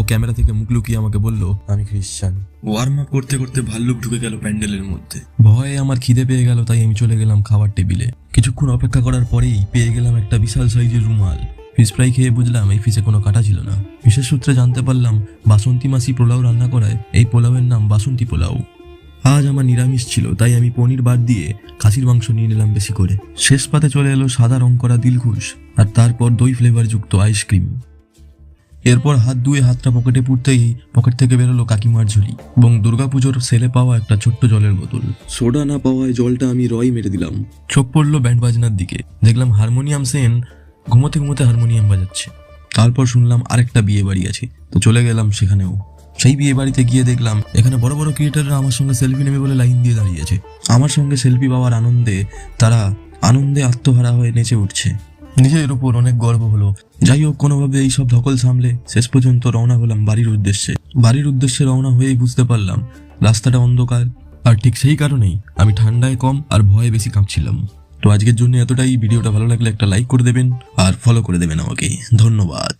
Camera থেকে মুখ লুকিয়ে আমাকে বলল, আমি খ্রিস্টান। ওয়ার্ম আপ করতে করতে ভাল্লুক ঢুকে গেল প্যান্ডেলের মধ্যে। ভয়ে আমার খিদে পেয়ে গেল, তাই আমি চলে গেলাম খাবার টেবিলে। কিছুক্ষণ অপেক্ষা করার পরেই পেয়ে গেলাম একটা বিশাল সাইজের রুমাল। ফিশ ফ্রাই খেয়ে বুঝলাম এই ফিশে কোনো কাঁটা ছিল না। বিশেষ সূত্রে জানতে পারলাম বাসন্তী মাসি পোলাও রান্না করায় এই পোলাওয়ের নাম বাসন্তী পোলাও। আজ আমার নিরামিষ ছিল, তাই আমি পনির বাদ দিয়ে খাসির মাংস নিয়ে নিলাম বেশি করে। শেষ পাতে চলে এলো সাদা রং করা দিলখুশ, আর তারপর দই ফ্লেভার যুক্ত আইসক্রিম। এরপর হাত ধুয়ে হাতটা পকেটে পুরতেই পকেট থেকে বেরোলো কাকিমার ঝুলি এবং দুর্গাপুজোর সেলে পাওয়া একটা ছোট্ট জলের বোতল। সোডা না পাওয়ায় জলটা আমি রয় মেরে দিলাম। চোখ পড়লো ব্যান্ড বাজনার দিকে, দেখলাম হারমোনিয়াম সেন ঘুমোতে ঘুমোতে হারমোনিয়াম বাজাচ্ছে। তারপর শুনলাম আরেকটা বিয়ে বাড়ি আছে, তো চলে গেলাম সেখানেও। সেই বিয়ে বাড়িতে গিয়ে দেখলাম এখানে বড় বড় ক্রিয়েটাররা আমার সঙ্গে সেলফি নেবে বলে লাইন দিয়ে দাঁড়িয়েছে। আমার সঙ্গে সেলফি পাওয়ার আনন্দে তারা আত্মহারা হয়ে নেচে উঠছে। নিজের উপর অনেক গর্ব হলো। যাই হোক, কোনোভাবে এইসব ধকল সামলে শেষ পর্যন্ত রওনা হলাম বাড়ির উদ্দেশ্যে রওনা হয়েই বুঝতে পারলাম রাস্তাটা অন্ধকার, আর ঠিক সেই কারণেই আমি ঠান্ডায় কম আর ভয়ে বেশি কাঁপছিলাম। তো আজকের জন্য এতটাই। ভিডিওটা ভালো লাগলে একটা লাইক করে দেবেন আর ফলো করে দেবেন আমাকে। ধন্যবাদ।